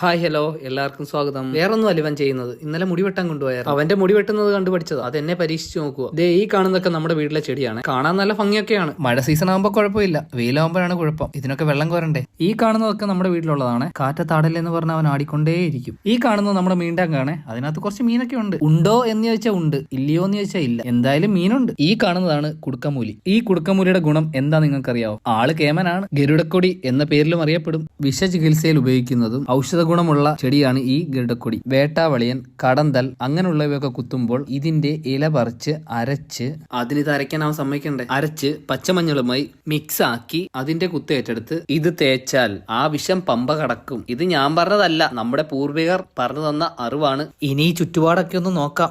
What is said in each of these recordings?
Hi hello എല്ലാവർക്കും സ്വാഗതം. വേറൊന്നും അല്ല ഇവൻ ചെയ്യുന്നത്. ഇന്നലെ മുടി വെട്ടാൻ കൊണ്ടുപോയായിരുന്നു. അവന്റെ മുടി വെട്ടുന്നത് കണ്ടു പഠിച്ചത്. അത് എന്നെ പരീക്ഷിച്ചു നോക്കുക. ദേ ഈ കാണുന്നതൊക്കെ നമ്മുടെ വീട്ടിലെ ചെടിയാണ്. കാണാൻ നല്ല ഭംഗിയൊക്കെയാണ്. മഴ സീസൺ ആകുമ്പോൾ കുഴപ്പമില്ല, വെയിലാകുമ്പോഴാണ് കുഴപ്പം. ഇതിനൊക്കെ വെള്ളം കോരണ്ടേ. ഈ കാണുന്നതൊക്കെ നമ്മുടെ വീട്ടിലുള്ളതാണ്. കാറ്റത്താടല്ലെന്ന് പറഞ്ഞാൽ അവൻ ആടിക്കൊണ്ടേയിരിക്കും. ഈ കാണുന്നത് നമ്മുടെ മീൻടാങ്കാണ്. അതിനകത്ത് കുറച്ച് മീനൊക്കെ ഉണ്ട്. ഉണ്ടോ എന്ന് ചോദിച്ചാൽ ഉണ്ട്, ഇല്ലയോ എന്ന് ചോദിച്ചാൽ ഇല്ല. എന്തായാലും മീനുണ്ട്. ഈ കാണുന്നതാണ് കുടുക്കമൂലി. ഈ കുടുക്കമൂലിയുടെ ഗുണം എന്താ നിങ്ങൾക്കറിയാവോ? ആള് കേമനാണ്. ഗരുഡക്കൊടി എന്ന പേരിലും അറിയപ്പെടും. വിഷചികിത്സയിൽ ഉപയോഗിക്കുന്നതും ഔഷധ ഗുണമുള്ള ചെടിയാണ് ഈ ഗരുഡക്കൊടി. വേട്ടാവളിയൻ, കടന്തൽ അങ്ങനെയുള്ളവയൊക്കെ കുത്തുമ്പോൾ ഇതിന്റെ ഇല പറിച്ച് അരച്ച്, അതിനിത് അരയ്ക്കാൻ അവൻ സമ്മതിക്കണ്ടേ, അരച്ച് പച്ചമഞ്ഞളുമായി മിക്സ് ആക്കി അതിന്റെ കുത്തേറ്റെടുത്ത് ഇത് തേച്ചാൽ ആ വിഷം പമ്പ കടക്കും. ഇത് ഞാൻ പറഞ്ഞതല്ല, നമ്മുടെ പൂർവികർ പറഞ്ഞു തന്ന അറിവാണ്. ഇനി ചുറ്റുപാടൊക്കെ ഒന്ന് നോക്കാം.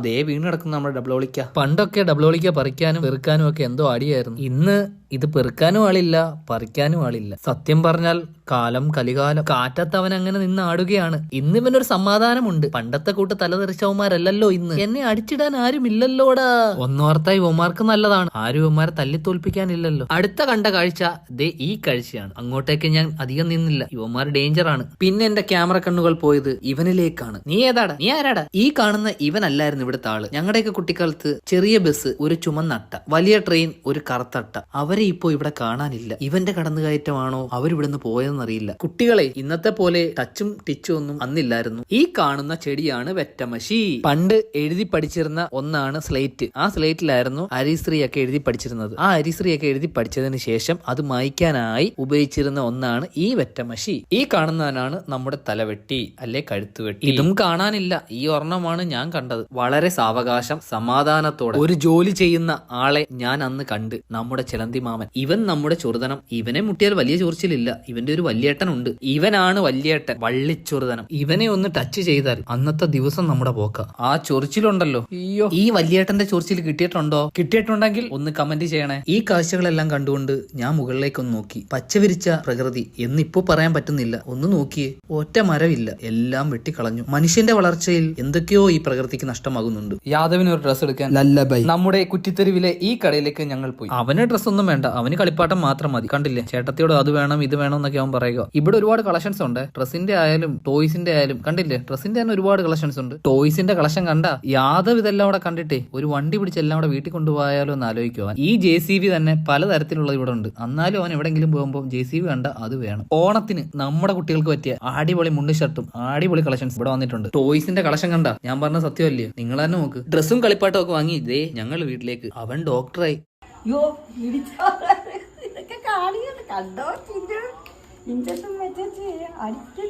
ദേ വീണ് കിടക്കുന്ന നമ്മുടെ ഡബ്ലോളിക്ക. പണ്ടൊക്കെ ഡബ്ലോളിക്ക പറിക്കാനും പെറുക്കാനും ഒക്കെ എന്തോ അടിയായിരുന്നു. ഇന്ന് ഇത് പെറുക്കാനും ആളില്ല, പറിക്കാനും ആളില്ല. സത്യം പറഞ്ഞാൽ കാലം കലികാലം. കാറ്റത്ത് അവൻ അങ്ങനെ നിന്ന് ആടുകയാണ്. ഇന്ന് ഇവനൊരു സമാധാനമുണ്ട്. പണ്ടത്തെ കൂട്ട് തലതെറിച്ചവന്മാരല്ലല്ലോ ഇന്ന്. എന്നെ അടിച്ചിടാൻ ആരും ഇല്ലല്ലോടാ. ഒന്നോർത്തായി ഇവന്മാർക്ക് നല്ലതാണ്. ആരും ഇവന്മാരെ തല്ലിത്തോൽപ്പിക്കാനില്ലല്ലോ. അടുത്ത കണ്ട കാഴ്ച ദേ ഈ കാഴ്ചയാണ്. അങ്ങോട്ടേക്ക് ഞാൻ അധികം നിന്നില്ല, ഇവന്മാർ ഡേഞ്ചറാണ്. പിന്നെ എന്റെ ക്യാമറ കണ്ണുകൾ പോയത് ഇവനിലേക്കാണ്. നീ ഏതാടാ, നീ ആരാടാ? ഈ കാണുന്ന ഇവനല്ലായിരുന്നു ഇവിടുത്തെ ആള്. ഞങ്ങളുടെയൊക്കെ കുട്ടിക്കാലത്ത് ചെറിയ ബസ് ഒരു ചുമന്നട്ട, വലിയ ട്രെയിൻ ഒരു കറുത്തട്ട. അവരെ ഇപ്പോ ഇവിടെ കാണാനില്ല. ഇവന്റെ കടന്നുകയറ്റമാണോ അവരിവിടുന്ന് പോയതെന്നറിയില്ല. കുട്ടികളെ, ഇന്നത്തെ പോലെ ടച്ചും ടിച്ചും ഒന്നും അന്നില്ലായിരുന്നു. ഈ കാണുന്ന ചെടിയാണ് വെറ്റമശി. പണ്ട് എഴുതി പഠിച്ചിരുന്ന ഒന്നാണ് സ്ലേറ്റ്. ആ സ്ലേറ്റിലായിരുന്നു ഹരിശ്രീയൊക്കെ എഴുതി പഠിച്ചിരുന്നത്. ആ ഹരിശ്രീയൊക്കെ എഴുതി പഠിച്ചതിന് ശേഷം അത് മായ്ക്കാനായി ഉപയോഗിച്ചിരുന്ന ഒന്നാണ് ഈ വെറ്റമശി. ഈ കാണുന്നവനാണ് നമ്മുടെ തലവെട്ടി, അല്ലെ കഴുത്തുവെട്ടി. ഇതും കാണാനില്ല. ഈ ഒരെണ്ണമാണ് ഞാൻ കണ്ടത്. വളരെ സാവകാശം സമാധാനത്തോടെ ഒരു ജോലി ചെയ്യുന്ന ആളെ ഞാൻ അന്ന് കണ്ട്. നമ്മുടെ ചിലന്തി മാമൻ. ഇവൻ നമ്മുടെ ചൊറുതനം. ഇവനെ മുട്ടിയാൽ വലിയ ചൊറിച്ചിലില്ല. ഇവന്റെ ഒരു വല്യേട്ടൻ ഉണ്ട്. ഇവനാണ് വല്യേട്ടൻ, വള്ളിച്ചൊറുതനം. ഇവനെ ഒന്ന് ടച്ച് ചെയ്താൽ അന്നത്തെ ദിവസം നമ്മുടെ പോക്ക. ആ ചൊറിച്ചിലുണ്ടല്ലോ, അയ്യോ. ഈ വല്യേട്ടന്റെ ചൊറിച്ചിൽ കിട്ടിയിട്ടുണ്ടോ? കിട്ടിയിട്ടുണ്ടെങ്കിൽ ഒന്ന് കമന്റ് ചെയ്യണേ. ഈ കാഴ്ചകളെല്ലാം കണ്ടുകൊണ്ട് ഞാൻ മുകളിലേക്കൊന്ന് നോക്കി. പച്ചവിരിച്ച പ്രകൃതി എന്നിപ്പോ പറയാൻ പറ്റുന്നില്ല. ഒന്ന് നോക്കിയേ, ഒറ്റ മരമില്ല, എല്ലാം വെട്ടിക്കളഞ്ഞു. മനുഷ്യന്റെ വളർച്ചയിൽ എന്തൊക്കെയോ ഈ പ്രകൃതിക്ക് നഷ്ടമാകുന്നുണ്ട്. യാദവിന് ഒരു ഡ്രസ് എടുക്കാൻ ലല്ലബൈ നമ്മുടെ കുറ്റിത്തെരുവിലെ ഈ കടയിലേക്ക് ഞങ്ങൾ പോയി. അവന് ഡ്രസ് ഒന്നും വേണ്ട, അവന് കളിപ്പാട്ടം മാത്രം മതി. കണ്ടില്ലേ, ചേട്ടത്തിയോട് അത് വേണം ഇത് വേണം എന്നൊക്കെ അവൻ പറയുക. ഇവിടെ ഒരുപാട് കളക്ഷൻസ് ഉണ്ട്, ഡ്രസ്സിന്റെ ആയാലും ടോയ്സിന്റെ ആയാലും. കണ്ടില്ലേ, ഡ്രസ്സിന്റെ തന്നെ ഒരുപാട് കളക്ഷൻസ് ഉണ്ട്. ടോയ്സിന്റെ കളക്ഷൻ കണ്ട യാദവ് ഇതെല്ലാം അവിടെ കണ്ടിട്ടേ ഒരു വണ്ടി പിടിച്ച് എല്ലാം അവിടെ വീട്ടിൽ കൊണ്ടുപോയാലോ എന്ന് ആലോചിക്കുവാൻ. ഈ JCB തന്നെ പലതരത്തിലുള്ളത് ഇവിടെ ഉണ്ട്. എന്നാലും അവൻ എവിടെങ്കിലും പോകുമ്പോൾ JCB കണ്ട അത് വേണം. ഓണത്തിന് നമ്മുടെ കുട്ടികൾക്ക് പറ്റിയ അടിപൊളി മുണ്ട് ഷർട്ടും അടിപൊളി കളക്ഷൻസ് ഇവിടെ വന്നിട്ടുണ്ട്. ടോയ്സിന്റെ കളക്ഷൻ കണ്ട ഞാൻ പറഞ്ഞ സത്യമല്ലേ? നിങ്ങൾ തന്നെ നോക്ക്. ഡ്രസ്സും കളിപ്പാട്ടം ഒക്കെ വാങ്ങി ഇതേ ഞങ്ങൾ വീട്ടിലേക്ക്. അവൻ ഡോക്ടറായി. ഇതൊക്കെ കാണിയത് കണ്ടോ? ഇഞ്ചക്ഷൻ വെച്ചു അടിച്ച്